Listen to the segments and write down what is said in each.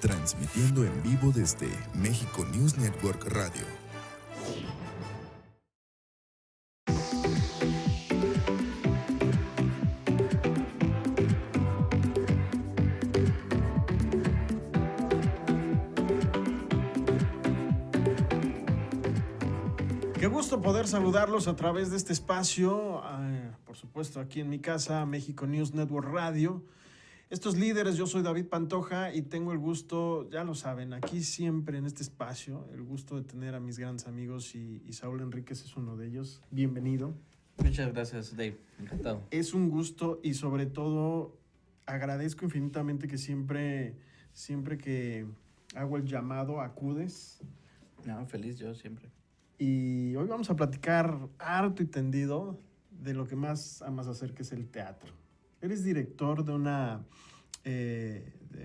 transmitiendo en vivo desde México News Network Radio. Qué gusto poder saludarlos a través de este espacio, por supuesto aquí en mi casa, México News Network Radio. Estos líderes, yo soy David Pantoja y tengo el gusto, ya lo saben, aquí siempre en este espacio, el gusto de tener a mis grandes amigos y Saúl Enríquez es uno de ellos. Bienvenido. Muchas gracias, Dave. Encantado. Es un gusto y sobre todo agradezco infinitamente que siempre que hago el llamado acudes. No, feliz yo siempre. Y hoy vamos a platicar harto y tendido de lo que más amas hacer, que es el teatro. Eres director de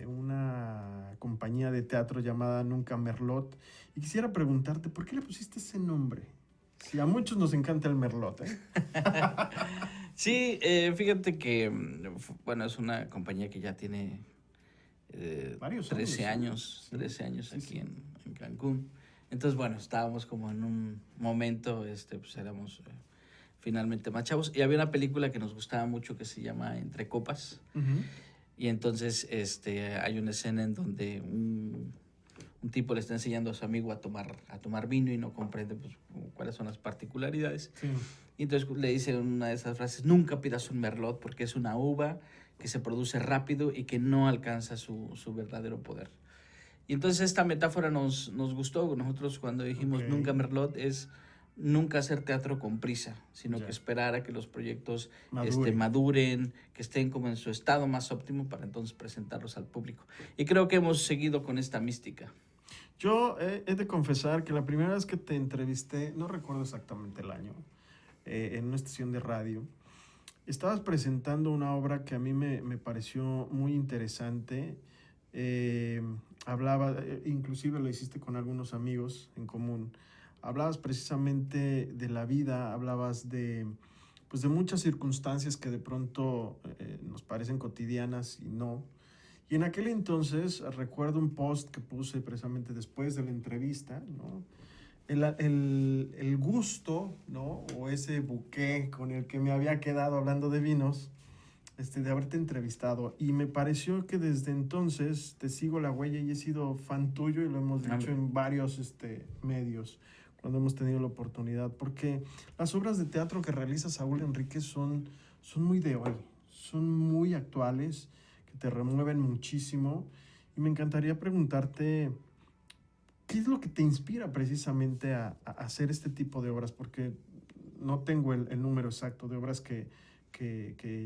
una compañía de teatro llamada Nunca Merlot. Y quisiera preguntarte, ¿por qué le pusiste ese nombre? Si a muchos nos encanta el Merlot, ¿eh? Sí, fíjate que, bueno, es una compañía que ya tiene varios 13 años, sí. 13 años Sí, aquí sí. En Cancún. Entonces, bueno, estábamos como en un momento, pues éramos finalmente más chavos. Y había una película que nos gustaba mucho que se llama Entre Copas. Uh-huh. Y entonces hay una escena en donde un tipo le está enseñando a su amigo a tomar vino y no comprende pues, cuáles son las particularidades. Sí. Y entonces le dice una de esas frases: nunca pidas un Merlot porque es una uva que se produce rápido y que no alcanza su verdadero poder. Y entonces esta metáfora nos gustó. Nosotros cuando dijimos Nunca Merlot es nunca hacer teatro con prisa, sino que esperar a que los proyectos maduren, que estén como en su estado más óptimo para entonces presentarlos al público. Y creo que hemos seguido con esta mística. Yo he de confesar que la primera vez que te entrevisté, no recuerdo exactamente el año, en una estación de radio, estabas presentando una obra que a mí me pareció muy interesante. Hablaba, inclusive lo hiciste con algunos amigos en común. Hablabas precisamente de la vida, hablabas de muchas circunstancias que de pronto nos parecen cotidianas y no. Y en aquel entonces recuerdo un post que puse precisamente después de la entrevista, ¿no? El gusto, ¿no? O ese buqué con el que me había quedado hablando de vinos, de haberte entrevistado. Y me pareció que desde entonces te sigo la huella y he sido fan tuyo y lo hemos dicho en varios medios cuando hemos tenido la oportunidad. Porque las obras de teatro que realiza Saúl Enríquez son muy de hoy, son muy actuales, que te remueven muchísimo. Y me encantaría preguntarte, ¿qué es lo que te inspira precisamente a hacer este tipo de obras? Porque no tengo el número exacto de obras que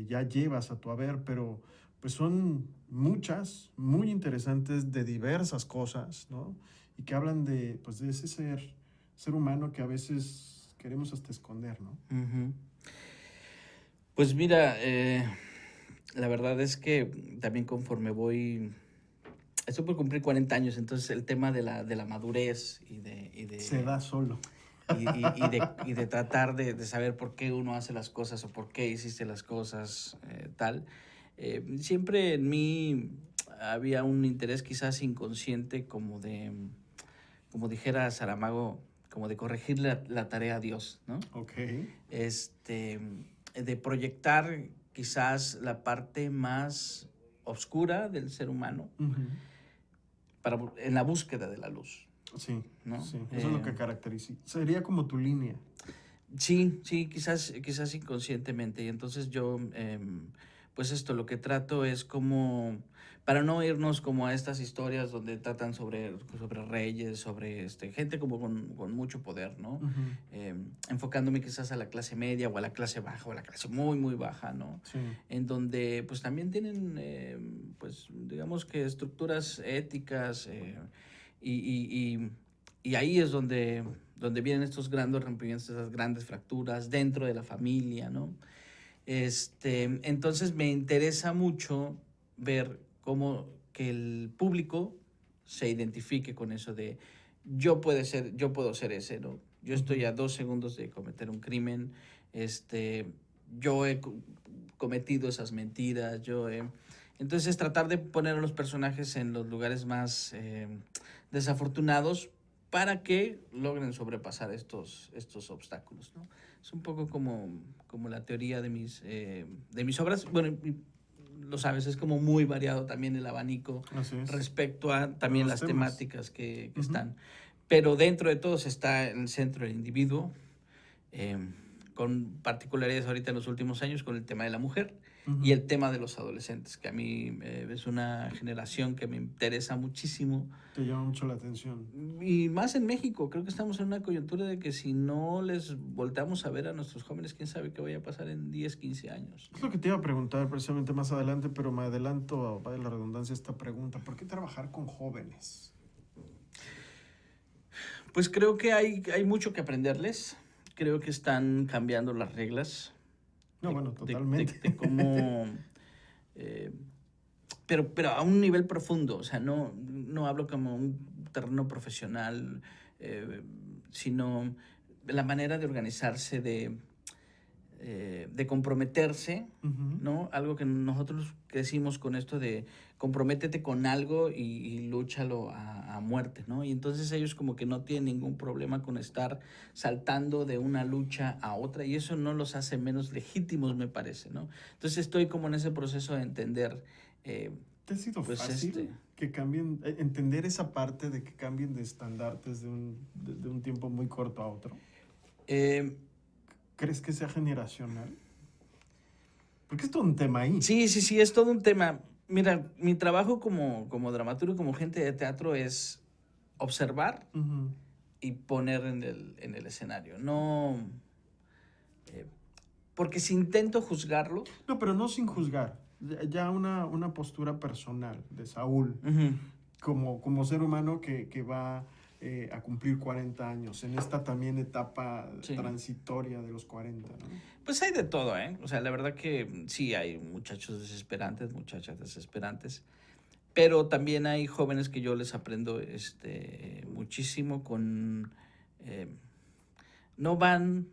ya llevas a tu haber, pero pues son muchas, muy interesantes, de diversas cosas, ¿no? Y que hablan de ese ser humano que a veces queremos hasta esconder, ¿no? Uh-huh. Pues mira, la verdad es que también conforme estoy por cumplir 40 años, entonces el tema de la madurez y de se da solo. y de tratar de saber por qué uno hace las cosas o por qué hiciste las cosas, tal. Siempre en mí había un interés quizás inconsciente como dijera Saramago, como de corregir la tarea a Dios, ¿no? Ok. De proyectar quizás la parte más oscura del ser humano uh-huh. En la búsqueda de la luz. Sí, ¿no? Sí, eso es lo que caracteriza. Sería como tu línea. Sí, quizás inconscientemente. Y entonces yo, pues lo que trato es como, para no irnos como a estas historias donde tratan sobre reyes, sobre gente como con mucho poder, ¿no? Uh-huh. Enfocándome quizás a la clase media o a la clase baja o a la clase muy, muy baja, ¿no? Sí. En donde pues también tienen, pues digamos que estructuras éticas y ahí es donde vienen estos grandes rompimientos, esas grandes fracturas dentro de la familia, ¿no? Entonces me interesa mucho ver cómo que el público se identifique con eso de yo puedo ser ese, ¿no? Yo estoy a 2 segundos de cometer un crimen, yo he cometido esas mentiras, yo he Entonces, tratar de poner a los personajes en los lugares más desafortunados para que logren sobrepasar estos obstáculos, ¿no? Es un poco como la teoría de mis obras. Bueno, lo sabes, es como muy variado también el abanico respecto a también las temáticas que están. Pero dentro de todos está en el centro el individuo, con particularidades ahorita en los últimos años con el tema de la mujer y el tema de los adolescentes, que a mí es una generación que me interesa muchísimo. Te llama mucho la atención. Y más en México, creo que estamos en una coyuntura de que si no les volteamos a ver a nuestros jóvenes, quién sabe qué vaya a pasar en 10, 15 años. Es lo que te iba a preguntar precisamente más adelante, pero me adelanto, vaya la redundancia, esta pregunta. ¿Por qué trabajar con jóvenes? Pues creo que hay mucho que aprenderles. Creo que están cambiando las reglas. No, bueno, totalmente. De cómo... pero a un nivel profundo. O sea, no hablo como un terreno profesional, sino la manera de organizarse, de comprometerse, ¿no? Algo que nosotros crecimos con esto de comprométete con algo y lúchalo a muerte, ¿no? Y entonces ellos como que no tienen ningún problema con estar saltando de una lucha a otra y eso no los hace menos legítimos, me parece, ¿no? Entonces estoy como en ese proceso de entender... ¿Te ha sido fácil que cambien, entender esa parte de que cambien de estandartes de un tiempo muy corto a otro? ¿Crees que sea generacional? Porque es todo un tema ahí. Sí, es todo un tema. Mira, mi trabajo como dramaturgo, como gente de teatro es observar y poner en el escenario. No, porque si intento juzgarlo... No, pero no sin juzgar. Ya una postura personal de Saúl, como ser humano que va... a cumplir 40 años, en esta también etapa transitoria de los 40, ¿no? Pues hay de todo, ¿eh? O sea, la verdad que sí hay muchachos desesperantes, muchachas desesperantes, pero también hay jóvenes que yo les aprendo muchísimo con... no van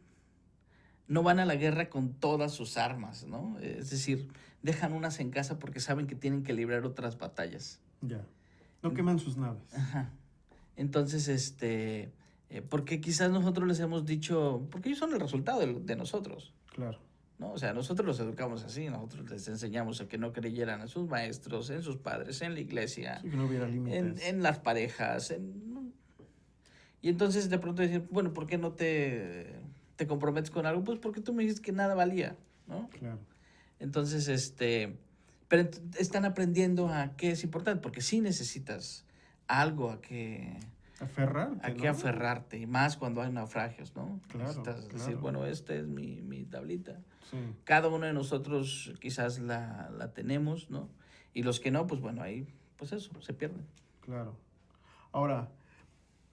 a la guerra con todas sus armas, ¿no? Es decir, dejan unas en casa porque saben que tienen que librar otras batallas. Ya. No queman sus naves. Ajá. Entonces, porque quizás nosotros les hemos dicho, porque ellos son el resultado de nosotros. Claro. ¿No? O sea, nosotros los educamos así, nosotros les enseñamos a que no creyeran en sus maestros, en sus padres, en la iglesia, sí, que no hubiera límites. En las parejas. Y entonces de pronto decir, bueno, ¿por qué no te comprometes con algo? Pues porque tú me dijiste que nada valía, ¿no? Claro. Entonces, pero están aprendiendo a qué es importante, porque sí necesitas algo a que aferrarte, y más cuando hay naufragios, ¿no? Claro, necesitas decir, bueno, esta es mi tablita. Sí. Cada uno de nosotros quizás la tenemos, ¿no? Y los que no, pues bueno, ahí, pues eso, se pierden. Claro. Ahora,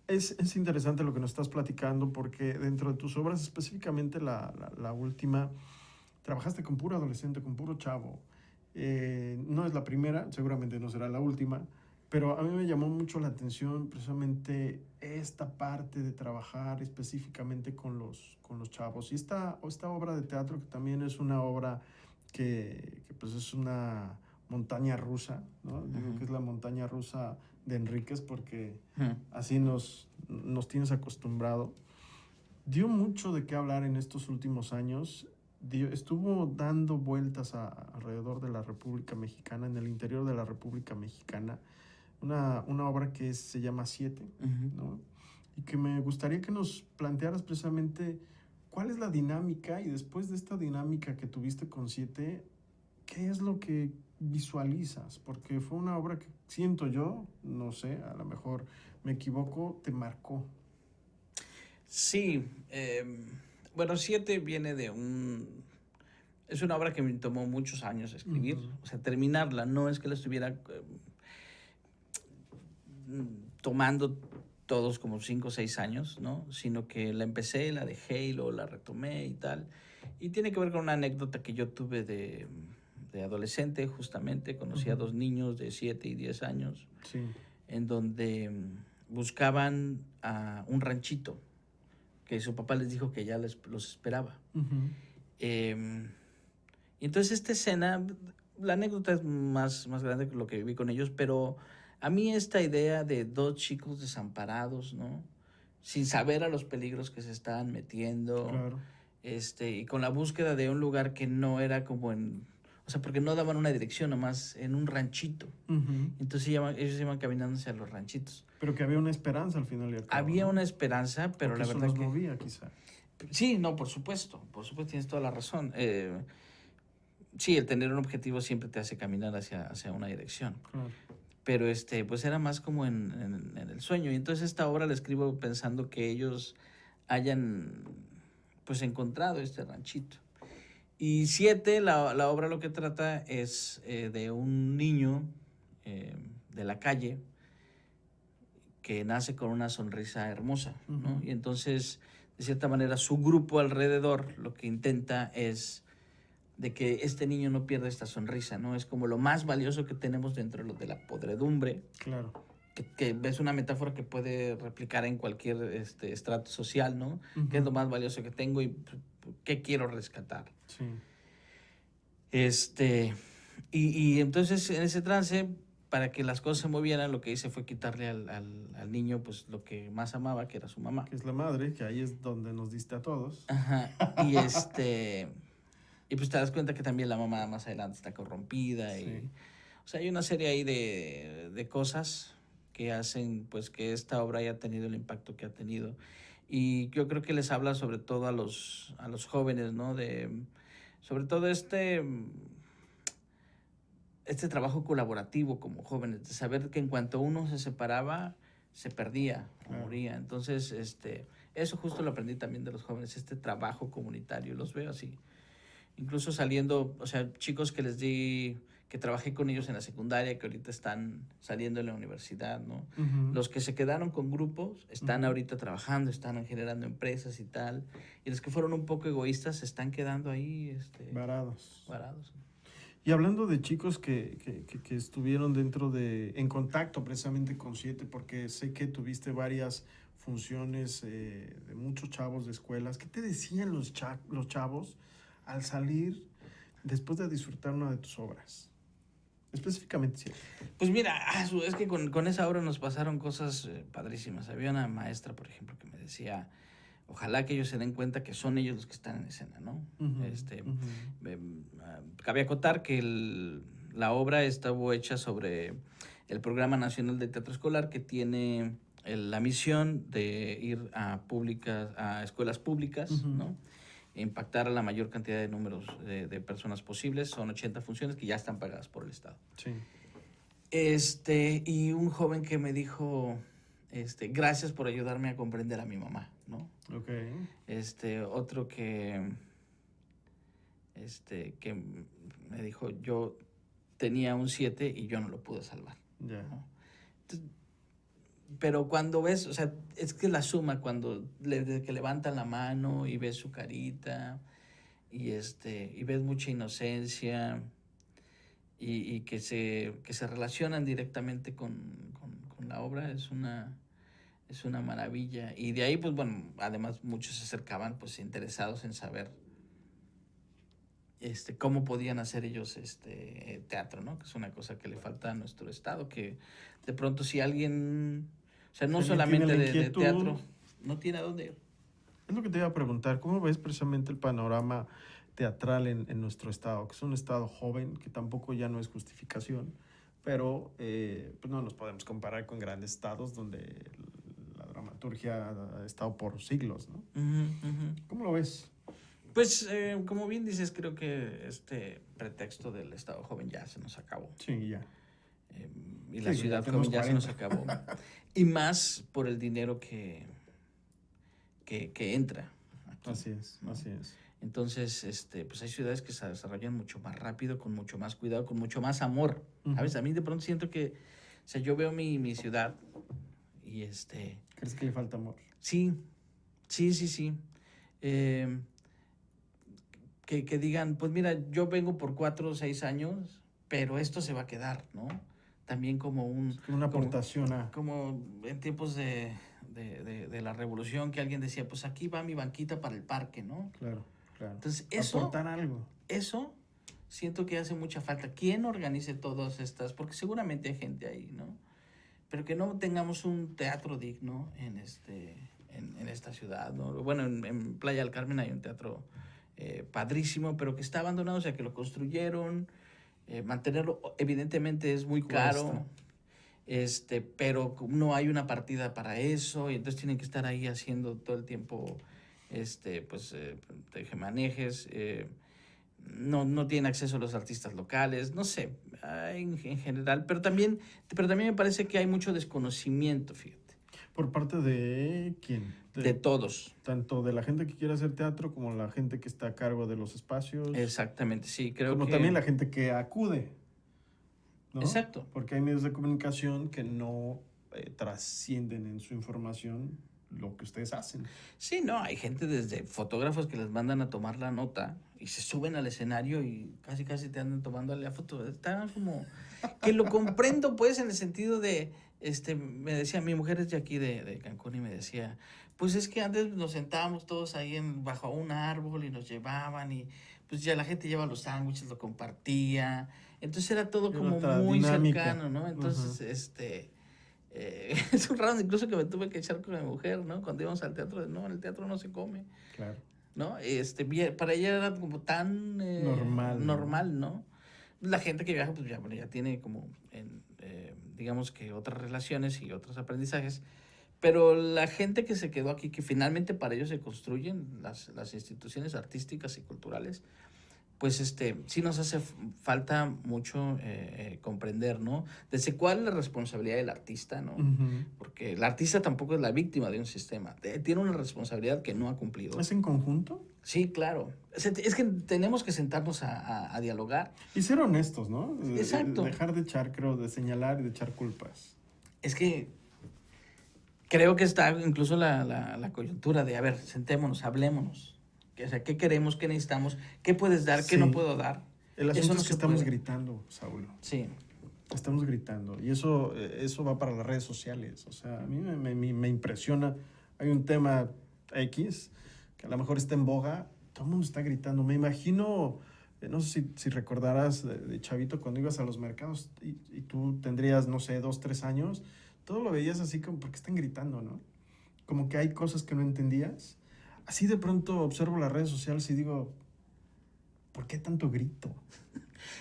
es interesante lo que nos estás platicando porque dentro de tus obras, específicamente la última, trabajaste con puro adolescente, con puro chavo. No es la primera, seguramente no será la última, pero a mí me llamó mucho la atención precisamente esta parte de trabajar específicamente con los chavos. Y esta obra de teatro, que también es una obra que pues es una montaña rusa, ¿no? Digo que es la montaña rusa de Enríquez porque así nos tienes acostumbrado. Dio mucho de qué hablar en estos últimos años. Estuvo dando vueltas alrededor de la República Mexicana, en el interior de la República Mexicana. Una obra que se llama Siete, ¿no? Y que me gustaría que nos plantearas precisamente cuál es la dinámica y después de esta dinámica que tuviste con Siete, ¿qué es lo que visualizas? Porque fue una obra que siento yo, no sé, a lo mejor me equivoco, te marcó. Sí, bueno, Siete viene de es una obra que me tomó muchos años escribir, o sea, terminarla, no es que la estuviera tomando todos como 5 o 6 años, ¿no? Sino que la empecé, la dejé y luego la retomé y tal. Y tiene que ver con una anécdota que yo tuve de adolescente, justamente. Conocí a 2 niños de 7 y 10 años, sí, en donde buscaban a un ranchito, que su papá les dijo que ya los esperaba. Y entonces esta escena la anécdota es más grande que lo que viví con ellos, pero a mí esta idea de 2 chicos desamparados, ¿no? Sin saber a los peligros que se estaban metiendo, Claro. y con la búsqueda de un lugar que no era como o sea, porque no daban una dirección, nomás en un ranchito. Ujú. Entonces ellos iban caminando hacia los ranchitos. Pero que había una esperanza al final y al cabo, Había ¿no? una esperanza, pero Porque la eso verdad los que... movía, quizá. Sí, no, por supuesto, tienes toda la razón. Sí, el tener un objetivo siempre te hace caminar hacia una dirección. Claro. Pero pues era más como en el sueño. Y entonces esta obra la escribo pensando que ellos hayan pues encontrado este ranchito. Y 7, la obra lo que trata es de un niño de la calle que nace con una sonrisa hermosa, ¿no? Ujú. Y entonces, de cierta manera, su grupo alrededor lo que intenta es de que este niño no pierda esta sonrisa, ¿no? Es como lo más valioso que tenemos dentro de la podredumbre, Claro. que es una metáfora que puede replicar en cualquier estrato social, ¿no? Ujú. ¿Qué es lo más valioso que tengo y qué quiero rescatar? Sí. Y entonces en ese trance, para que las cosas se movieran, lo que hice fue quitarle al niño pues lo que más amaba, que era su mamá. Que es la madre, que ahí es donde nos diste a todos. Ajá. Y pues te das cuenta que también la mamá más adelante está corrompida. Sí. O sea, hay una serie ahí de cosas que hacen pues que esta obra haya tenido el impacto que ha tenido. Y yo creo que les habla sobre todo a los jóvenes, ¿no? Sobre todo este trabajo colaborativo como jóvenes, de saber que en cuanto uno se separaba, se perdía o Claro. moría. Entonces, eso justo lo aprendí también de los jóvenes, este trabajo comunitario, los veo así. Incluso saliendo, o sea, chicos que trabajé con ellos en la secundaria, que ahorita están saliendo en la universidad, ¿no? Ujú. Los que se quedaron con grupos están Ujú. ahorita trabajando, están generando empresas y tal. Y los que fueron un poco egoístas se están quedando ahí, Varados. varados. Y hablando de chicos que estuvieron en contacto precisamente con 7, porque sé que tuviste varias funciones de muchos chavos de escuelas. ¿Qué te decían los chavos al salir después de disfrutar una de tus obras? Específicamente 7. Pues mira, es que con esa obra nos pasaron cosas padrísimas. Había una maestra, por ejemplo, que me decía, ojalá que ellos se den cuenta que son ellos los que están en escena, ¿no? Cabe acotar que la obra estuvo hecha sobre el Programa Nacional de Teatro Escolar, que tiene la misión de ir a escuelas públicas, Ujú. ¿no? E impactar a la mayor cantidad de números de personas posibles. Son 80 funciones que ya están pagadas por el Estado. Sí. Y un joven que me dijo, gracias por ayudarme a comprender a mi mamá, ¿no? Ok. Otro que me dijo, yo tenía un 7 y yo no lo pude salvar, Ya. ¿no? Entonces, pero cuando ves, o sea, es que la suma, cuando desde que levantan la mano y ves su carita y ves mucha inocencia y que se relacionan directamente con la obra, es una maravilla. Y de ahí, pues bueno, además muchos se acercaban pues interesados en saber cómo podían hacer ellos teatro, ¿no? Que es una cosa que le falta a nuestro estado, que de pronto si alguien, o sea, no Si alguien tiene solamente la de inquietud, teatro, no tiene a dónde ir. es lo que te iba a preguntar, ¿cómo ves precisamente el panorama teatral en nuestro estado? Que es un estado joven, que tampoco ya no es justificación, pero pues no nos podemos comparar con grandes estados donde la dramaturgia ha estado por siglos, ¿no? Ujú, ujú. ¿Cómo lo ves? Pues, como bien dices, creo que este pretexto del estado joven ya se nos acabó. Sí, ya. Y la Sí, ya ciudad tenemos joven ya se nos 40. acabó. Y más por el dinero que entra aquí, Así es, ¿no? así es. Entonces, pues hay ciudades que se desarrollan mucho más rápido, con mucho más cuidado, con mucho más amor. Ujú. ¿Sabes? A mí de pronto siento que, o sea, yo veo mi ciudad y ¿Crees que le falta amor? sí. Eh, que digan, pues mira, yo vengo por 4 o 6 años, pero esto se va a quedar, ¿no? También como Una aportación a... como en tiempos de la revolución, que alguien decía, pues aquí va mi banquita para el parque, ¿no? Claro, claro. Entonces, eso Aportar algo. eso siento que hace mucha falta. ¿Quién organice todas estas? Porque seguramente hay gente ahí, ¿no? Pero que no tengamos un teatro digno en esta ciudad, ¿no? Bueno, en Playa del Carmen hay un teatro padrísimo, pero que está abandonado, o sea, que lo construyeron. Mantenerlo, evidentemente, es muy caro. Pero no hay una partida para eso, y entonces tienen que estar ahí haciendo todo el tiempo, tejemanejes. No tienen acceso a los artistas locales, no sé, en general, pero también me parece que hay mucho desconocimiento, fíjate. ¿Por parte de quién? De todos. Tanto de la gente que quiere hacer teatro como la gente que está a cargo de los espacios. Exactamente, sí, creo como que... también la gente que acude, ¿no? Exacto. Porque hay medios de comunicación que no trascienden en su información lo que ustedes hacen. Sí, no, hay gente desde fotógrafos que les mandan a tomar la nota y se suben al escenario y casi te andan tomando la foto. Está como... que lo comprendo, pues, en el sentido de... me decía, mi mujer es de aquí, de Cancún, y me decía, pues es que antes nos sentábamos todos ahí bajo un árbol y nos llevaban, y pues ya la gente lleva los sándwiches, lo compartía. Entonces era todo como muy dinámica. Cercano, ¿no? Entonces, es un raro incluso que me tuve que echar con mi mujer, ¿no? Cuando íbamos al teatro, no, en el teatro no se come. Claro. ¿No? Para ella era como tan normal, ¿no? La gente que viaja, pues ya tiene como, digamos que otras relaciones y otros aprendizajes, pero la gente que se quedó aquí, que finalmente para ellos se construyen las instituciones artísticas y culturales, pues sí nos hace falta mucho comprender, ¿no? Desde cuál es la responsabilidad del artista, ¿no? Uh-huh. Porque el artista tampoco es la víctima de un sistema. Tiene una responsabilidad que no ha cumplido. ¿Es en conjunto? Sí, claro. Es que tenemos que sentarnos a dialogar. Y ser honestos, ¿no? Exacto. Dejar de echar, creo, de señalar y de echar culpas. Es que creo que está incluso la coyuntura de, a ver, sentémonos, hablémonos. O sea, ¿qué queremos? ¿Qué necesitamos? ¿Qué puedes dar? ¿Qué no puedo dar? El asunto no es que estamos gritando, Saúl. Sí. Estamos gritando. Y eso va para las redes sociales. O sea, a mí me impresiona. Hay un tema X que a lo mejor está en boga. Todo el mundo está gritando. Me imagino, no sé si recordarás de chavito cuando ibas a los mercados y tú tendrías, no sé, 2, 3 años. Todo lo veías así como porque están gritando, ¿no? Como que hay cosas que no entendías. Así de pronto observo las redes sociales y digo, ¿por qué tanto grito?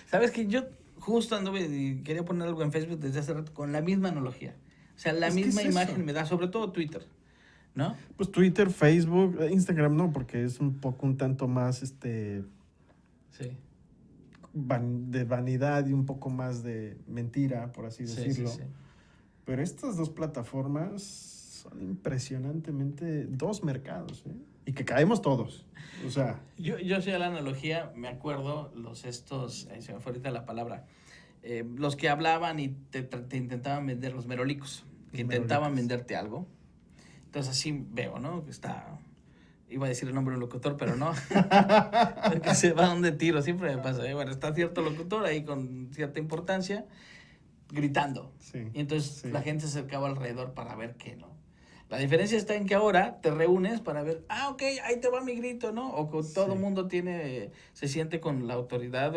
¿Sabes que yo justo anduve y quería poner algo en Facebook desde hace rato con la misma analogía? O sea, la misma imagen me da, sobre todo Twitter, ¿no? Pues Twitter, Facebook, Instagram no, porque es un tanto más, Sí. de vanidad y un poco más de mentira, por así decirlo. Sí. Pero estas dos plataformas son impresionantemente dos mercados, ¿eh? Y que caemos todos. O sea... Yo hacía la analogía, me acuerdo, ahí se me fue ahorita la palabra, los que hablaban y te intentaban vender, los merolicos, que intentaban venderte algo. Entonces así veo, ¿no? Que iba a decir el nombre de un locutor, pero no. Que se va donde tiro, siempre me pasa. Bueno, está cierto locutor ahí con cierta importancia, gritando. Sí, y entonces sí. La gente se acercaba alrededor para ver qué, ¿no? La diferencia está en que ahora te reúnes para ver, ok, ahí te va mi grito, ¿no? O con todo el mundo se siente con la autoridad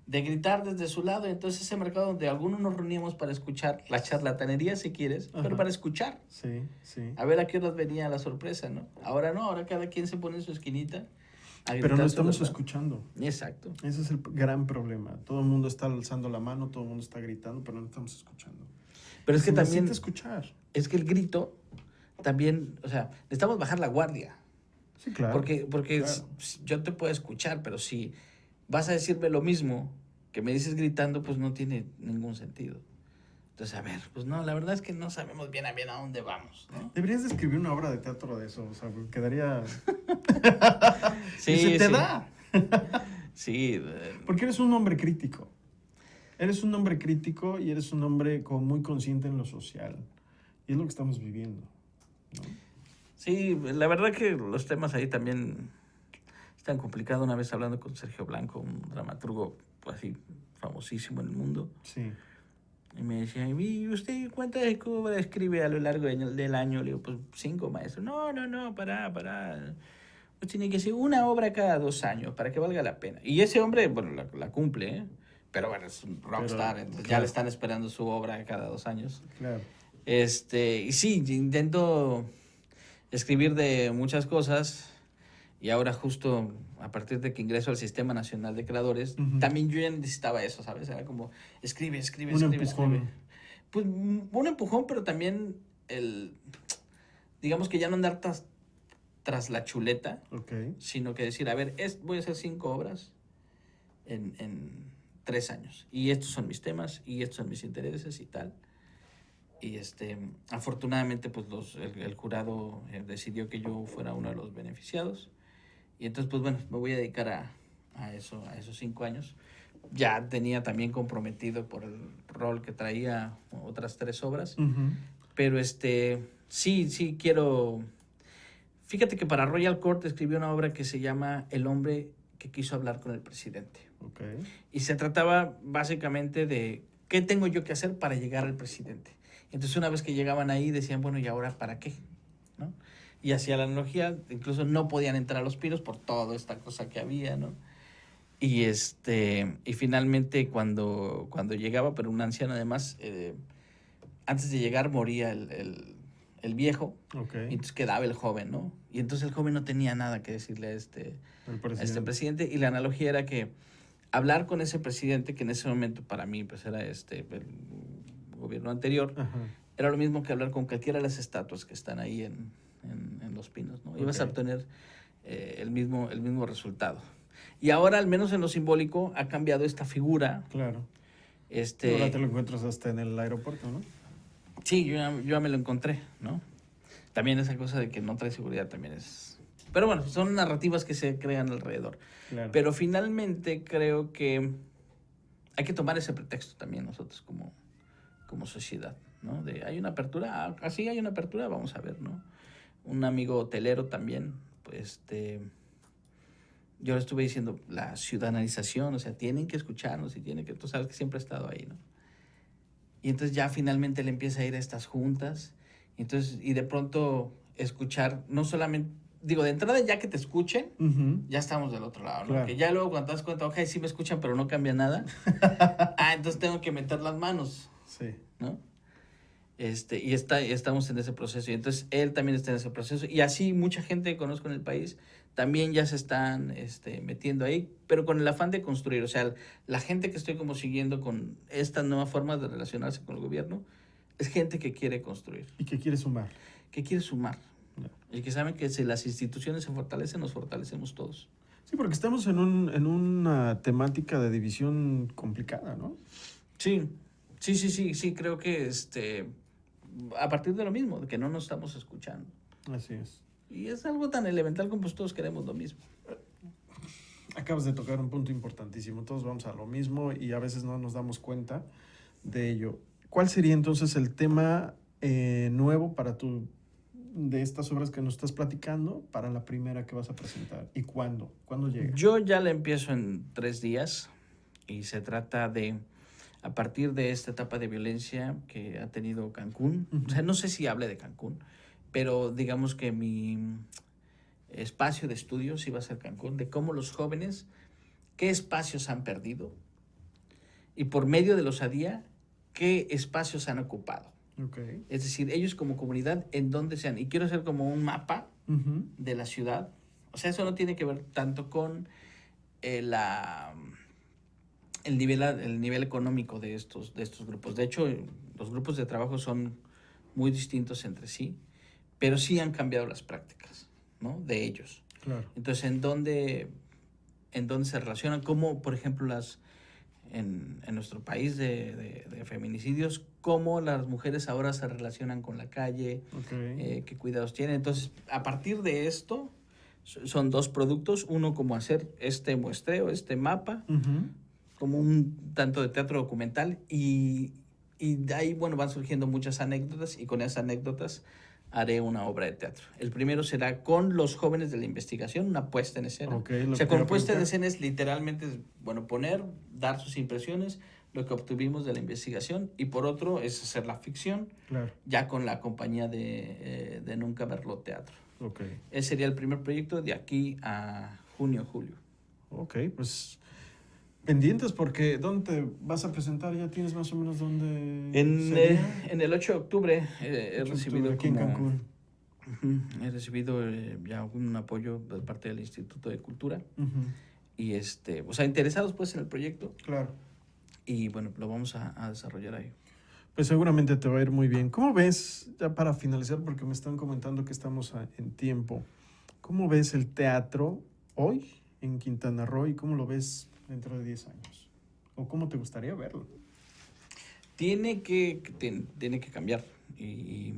de gritar desde su lado. Entonces ese mercado donde algunos nos reuníamos para escuchar la charlatanería, si quieres, pero para escuchar. Sí. A ver a qué horas venía la sorpresa, ¿no? Ahora no, ahora cada quien se pone en su esquinita. Pero no estamos escuchando. Exacto. Ese es el gran problema. Todo el mundo está alzando la mano, todo el mundo está gritando, pero no estamos escuchando. Pero es que también... escuchar. Es que el grito también, o sea, necesitamos bajar la guardia. Sí, claro. Porque claro. Yo te puedo escuchar, pero si vas a decirme lo mismo que me dices gritando, pues no tiene ningún sentido. Entonces, a ver, pues no, la verdad es que no sabemos bien a dónde vamos, ¿no? Deberías de escribir una obra de teatro de eso, o sea, quedaría... Sí, y se te da. Sí. Porque eres un hombre crítico. Eres un hombre crítico y eres un hombre muy consciente en lo social. Y es lo que estamos viviendo, ¿no? Sí, la verdad que los temas ahí también están complicados. Una vez hablando con Sergio Blanco, un dramaturgo pues, así famosísimo en el mundo. Sí. Y me decía, ¿y usted cuántas obras escribe a lo largo del año? Le digo, pues 5, maestro. No, pará. pues tiene que ser una obra cada 2 años para que valga la pena. Y ese hombre, bueno, la cumple, ¿eh? Pero bueno, es un rockstar, entonces ya claro. le están esperando su obra cada 2 años. Claro. Y sí, intento escribir de muchas cosas y ahora justo a partir de que ingreso al Sistema Nacional de Creadores, Ujú. también yo ya necesitaba eso, ¿sabes? Era como, escribe. Un empujón. Pues un empujón, pero también digamos que ya no andar tras la chuleta, Ok. sino que decir, a ver, voy a hacer 5 obras en 3 años. Y estos son mis temas, y estos son mis intereses y tal. Y afortunadamente, pues el jurado decidió que yo fuera uno de los beneficiados. Y entonces, pues bueno, me voy a dedicar a esos 5 años. Ya tenía también comprometido por el rol que traía otras 3 obras. Ujú. Pero sí quiero. Fíjate que para Royal Court escribió una obra que se llama El hombre que quiso hablar con el presidente. Ok. Y se trataba básicamente de qué tengo yo que hacer para llegar al presidente. Entonces una vez que llegaban ahí decían, bueno, ¿y ahora para qué? ¿No? Y hacia la analogía, incluso no podían entrar a Los Pinos por toda esta cosa que había, ¿no? Y finalmente cuando llegaba, pero un anciano además, antes de llegar moría el viejo, Ok. y entonces quedaba el joven, ¿no? Y entonces el joven no tenía nada que decirle a El este presidente. presidente, y la analogía era que hablar con ese presidente, que en ese momento para mí pues era el gobierno anterior, Ajá. era lo mismo que hablar con cualquiera de las estatuas que están ahí en Los Pinos, ¿no? Ibas a Ok. obtener el mismo resultado. Y ahora, al menos en lo simbólico, ha cambiado esta figura. Claro. Ahora te lo encuentras hasta en el aeropuerto, ¿no? Sí, yo ya me lo encontré, ¿no? También esa cosa de que no trae seguridad también es... Pero bueno, son narrativas que se crean alrededor. Claro. Pero finalmente creo que hay que tomar ese pretexto también nosotros como sociedad, ¿no? Hay una apertura, así hay una apertura, vamos a ver, ¿no? Un amigo hotelero también, pues yo le estuve diciendo la ciudadanización, o sea, tienen que escucharnos y tú sabes que siempre he estado ahí, ¿no? Y entonces ya finalmente él empieza a ir a estas juntas, y de pronto escuchar, no solamente, digo, de entrada ya que te escuchen, Ujú. ya estamos del otro lado, ¿no? Claro. Que ya luego cuando te das cuenta, ok, sí me escuchan, pero no cambia nada. Entonces tengo que meter las manos, Sí. ¿no? Estamos en ese proceso, y entonces él también está en ese proceso, y así mucha gente que conozco en el país también ya se están metiendo ahí, pero con el afán de construir. O sea, la gente que estoy como siguiendo con esta nueva forma de relacionarse con el gobierno es gente que quiere construir, ¿Y qué quieres sumar? que quiere sumar, Ya. y que saben que si las instituciones se fortalecen, nos fortalecemos todos. Sí, porque estamos en una temática de división complicada, ¿no? Sí, creo que a partir de lo mismo, de que no nos estamos escuchando. Así es. Y es algo tan elemental como pues todos queremos lo mismo. Acabas de tocar un punto importantísimo. Todos vamos a lo mismo y a veces no nos damos cuenta de ello. ¿Cuál sería entonces el tema nuevo de estas obras que nos estás platicando para la primera que vas a presentar? ¿Y cuándo? ¿Cuándo llega? Yo ya la empiezo en 3 días, y se trata de, a partir de esta etapa de violencia que ha tenido Cancún, Ujú. o sea, no sé si hable de Cancún, pero digamos que mi espacio de estudio sí va a ser Cancún, de cómo los jóvenes, qué espacios han perdido, y por medio de la osadía, qué espacios han ocupado. Ok. Es decir, ellos como comunidad, en dónde sean. Y quiero hacer como un mapa Ujú. de la ciudad. O sea, eso no tiene que ver tanto con el nivel económico de estos grupos. De hecho, los grupos de trabajo son muy distintos entre sí, pero sí han cambiado las prácticas, ¿no? De ellos. Claro. Entonces, ¿en dónde se relacionan? Como, por ejemplo, en nuestro país de feminicidios, cómo las mujeres ahora se relacionan con la calle, Ok. qué cuidados tienen. Entonces, a partir de esto, son 2 productos. Uno, como hacer este muestreo, este mapa, Ujú. como un tanto de teatro documental, y de ahí, bueno, van surgiendo muchas anécdotas, y con esas anécdotas haré una obra de teatro. El primero será con los jóvenes de la investigación, una puesta en escena. Ok, O lo sea, que te iba con a puesta en preguntar. escena es literalmente, bueno, dar sus impresiones, lo que obtuvimos de la investigación, y por otro es hacer la ficción, Claro. ya con la compañía de Nunca Verlo Teatro. Ok. Ese sería el primer proyecto de aquí a junio, julio. Ok, pues pendientes porque ¿dónde te vas a presentar? ¿Ya tienes más o menos dónde sería? En el 8 de octubre he 8 de recibido octubre, aquí en como... Cancún. He recibido ya un apoyo de parte del Instituto de Cultura Ujú, y o sea, interesados pues en el proyecto claro. y bueno, lo vamos a desarrollar ahí. Pues seguramente te va a ir muy bien. ¿Cómo ves, ya para finalizar, porque me están comentando que estamos en tiempo, cómo ves el teatro hoy en Quintana Roo y cómo lo ves dentro de 10 años? ¿O cómo te gustaría verlo? Tiene que cambiar y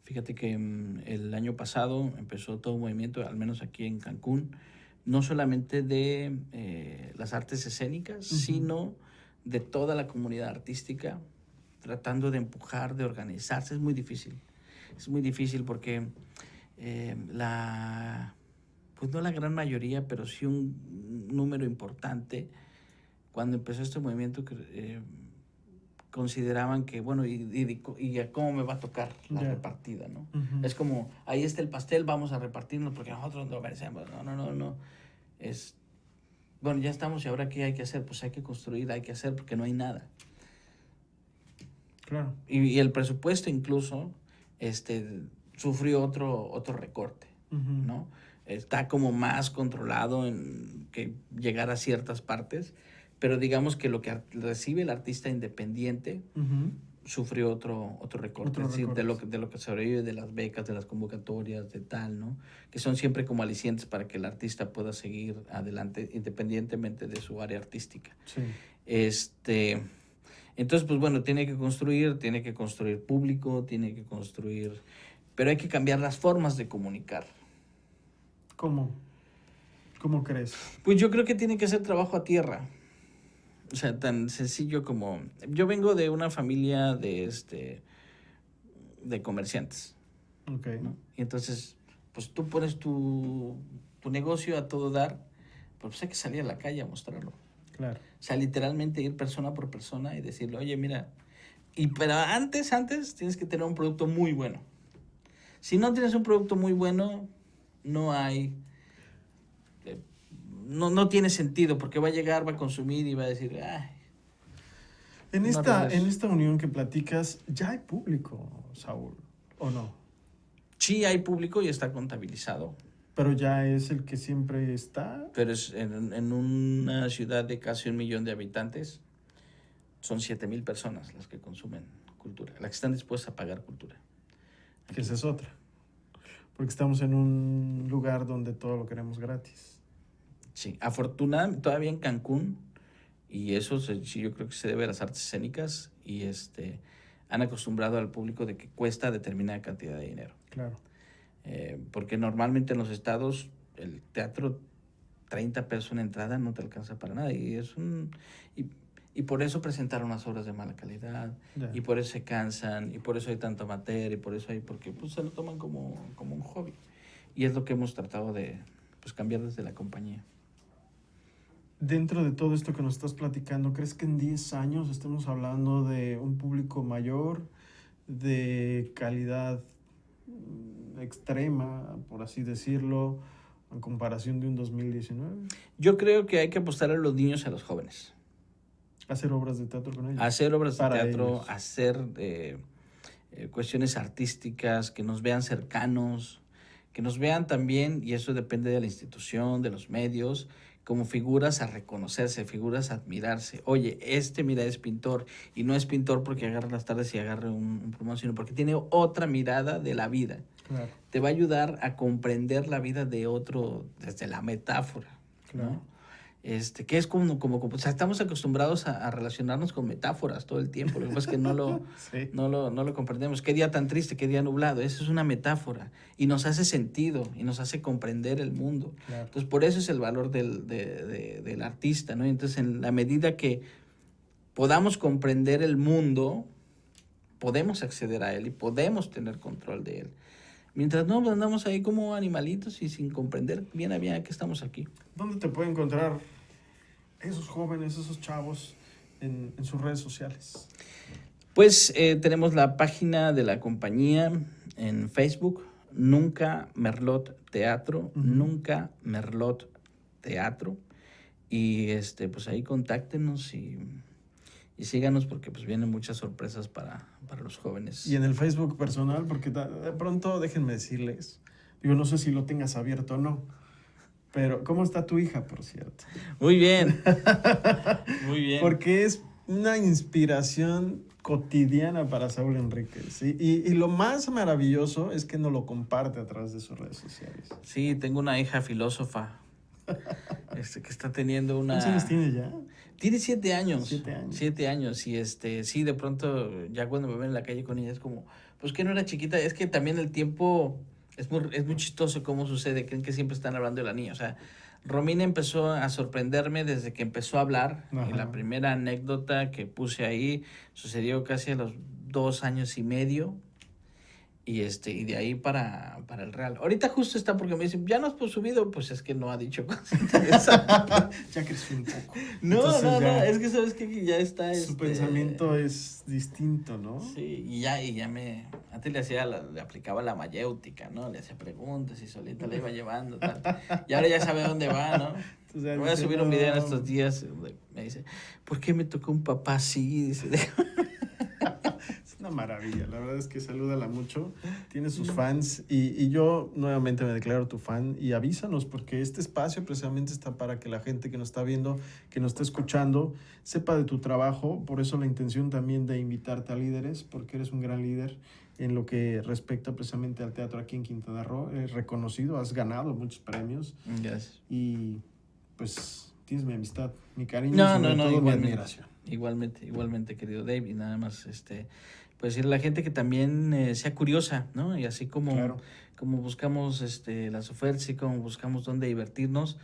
fíjate que el año pasado empezó todo un movimiento, al menos aquí en Cancún, no solamente de las artes escénicas, sino de toda la comunidad artística, tratando de empujar, de organizarse. Es muy difícil porque pues no la gran mayoría, pero sí un número importante, cuando empezó este movimiento, consideraban que, bueno, y a cómo me va a tocar la repartida, ¿no? Es como, ahí está el pastel, vamos a repartirnos porque nosotros lo merecemos. No. Bueno, ya estamos y ahora ¿qué hay que hacer? Pues hay que construir, hay que hacer porque no hay nada. Claro. Y el presupuesto incluso sufrió otro recorte, ¿no? Está como más controlado en que llegar a ciertas partes, pero digamos que lo que recibe el artista independiente sufrió otro recorte. Es decir, de lo que sobrevive de las becas, de las convocatorias, de tal, ¿no? Que son siempre como alicientes para que el artista pueda seguir adelante independientemente de su área artística. Sí. Entonces, pues bueno, tiene que construir público, pero hay que cambiar las formas de comunicar. ¿Cómo? ¿Cómo crees? Pues yo creo que tiene que ser trabajo a tierra. O sea, tan sencillo como... Yo vengo de una familia de comerciantes. Ok. ¿No? Y entonces, pues tú pones tu negocio a todo dar, pues hay que salir a la calle a mostrarlo. Claro. O sea, literalmente ir persona por persona y decirle, oye, mira, pero antes tienes que tener un producto muy bueno. Si no tienes un producto muy bueno, no hay... No tiene sentido, porque va a llegar, va a consumir y va a decir, ay. En esta unión que platicas, ¿ya hay público, Saúl, o no? Sí hay público y está contabilizado. Pero ya es el que siempre está. Pero es en una ciudad de casi 1 millón de habitantes, son 7,000 personas las que consumen cultura, las que están dispuestas a pagar cultura. Aquí. Que esa es otra. Porque estamos en un lugar donde todo lo queremos gratis. Sí, afortunadamente todavía en Cancún, y eso sí, yo creo que se debe a las artes escénicas, y han acostumbrado al público de que cuesta determinada cantidad de dinero. Claro. Porque normalmente en los estados el teatro 30 pesos una entrada no te alcanza para nada y por eso presentaron las obras de mala calidad, y por eso se cansan, y por eso hay tanto amateur, y por eso porque pues se lo toman como un hobby, y es lo que hemos tratado de pues cambiar desde la compañía. Dentro de todo esto que nos estás platicando, ¿crees que en 10 años estemos hablando de un público mayor, de calidad extrema, por así decirlo, en comparación de un 2019? Yo creo que hay que apostar a los niños y a los jóvenes. Hacer obras de teatro con ellos. Hacer obras de teatro, ellos. hacer cuestiones artísticas, que nos vean cercanos, que nos vean también, y eso depende de la institución, de los medios, como figuras a reconocerse, figuras a admirarse. Oye, mira, es pintor, y no es pintor porque agarra las tardes y agarre un plumón, sino porque tiene otra mirada de la vida. Claro. Te va a ayudar a comprender la vida de otro desde la metáfora. Claro. ¿No? Que es como o sea, estamos acostumbrados a relacionarnos con metáforas todo el tiempo. Lo que pasa es que no lo comprendemos. Qué día tan triste, qué día nublado. Eso es una metáfora y nos hace sentido y nos hace comprender el mundo. Claro. Entonces, por eso es el valor del artista, ¿no? Entonces, en la medida que podamos comprender el mundo, podemos acceder a él y podemos tener control de él. Mientras no, pues andamos ahí como animalitos y sin comprender bien a qué estamos aquí. ¿Dónde te pueden encontrar esos jóvenes, esos chavos en sus redes sociales? Pues tenemos la página de la compañía en Facebook, Nunca Merlot Teatro, Ujú. Nunca Merlot Teatro. Y pues ahí contáctenos y síganos porque pues vienen muchas sorpresas para los jóvenes. Y en el Facebook personal, porque de pronto déjenme decirles, digo, no sé si lo tengas abierto o no, pero ¿cómo está tu hija, por cierto? Muy bien. Muy bien. Porque es una inspiración cotidiana para Saúl Enríquez. Y lo más maravilloso es que nos lo comparte a través de sus redes sociales. Sí, tengo una hija filósofa que está teniendo ¿Cuántos años tiene ya? Tiene 7 años. 7 años. 7 años. Y sí, de pronto, ya cuando me ven en la calle con ella, es como, pues que no era chiquita. Es que también el tiempo es muy chistoso cómo sucede. Creen que siempre están hablando de la niña. O sea, Romina empezó a sorprenderme desde que empezó a hablar. Ajá. Y la primera anécdota que puse ahí sucedió casi a los 2 años y medio. Y de ahí para el Real. Ahorita justo está porque me dicen, ¿ya no has subido? Pues es que no ha dicho cosas interesantes. Ya creció un poco. No, Entonces no, ya es que sabes que ya está. su pensamiento es distinto, ¿no? Sí, y ya antes le aplicaba la mayéutica, ¿no? Le hacía preguntas y solita le iba llevando, tal. Y ahora ya sabe dónde va, ¿no? Entonces ya Voy a dice, subir un video en "No". estos días donde me dice, ¿por qué me tocó un papá así? Dice, Es una maravilla, la verdad es que salúdala mucho, tiene sus fans y yo nuevamente me declaro tu fan y avísanos porque este espacio precisamente está para que la gente que nos está viendo, que nos está escuchando, sepa de tu trabajo, por eso la intención también de invitarte a Líderes, porque eres un gran líder en lo que respecta precisamente al teatro aquí en Quintana Roo, eres reconocido, has ganado muchos premios gracias. y pues tienes mi amistad, mi cariño y No, sobre todo mi igualmente. admiración. Igualmente, querido Dave, y nada más, pues decirle a la gente que también sea curiosa, ¿no? Y así como, Claro. como buscamos las ofertas y como buscamos dónde divertirnos,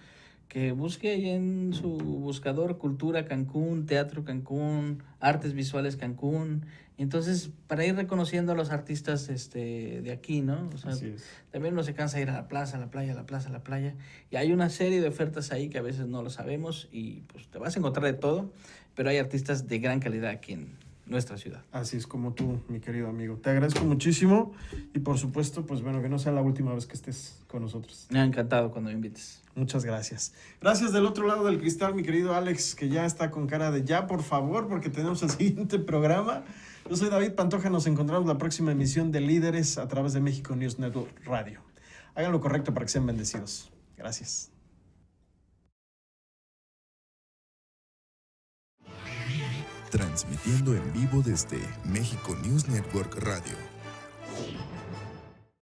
que busque ahí en su buscador Cultura Cancún, Teatro Cancún, Artes Visuales Cancún, y entonces para ir reconociendo a los artistas de aquí, ¿no? O sea, Así es. también uno se cansa de ir a la plaza, a la playa, a la plaza, a la playa, y hay una serie de ofertas ahí que a veces no lo sabemos y pues te vas a encontrar de todo, pero hay artistas de gran calidad aquí en nuestra ciudad. Así es como tú, mi querido amigo. Te agradezco muchísimo y por supuesto, pues bueno, que no sea la última vez que estés con nosotros. Me ha encantado cuando me invites. Muchas gracias. Gracias del otro lado del cristal, mi querido Alex, que ya está con cara de ya, por favor, porque tenemos el siguiente programa. Yo soy David Pantoja, nos encontramos la próxima emisión de Líderes a través de México News Network Radio. Hagan lo correcto para que sean bendecidos. Gracias. Transmitiendo en vivo desde México News Network Radio.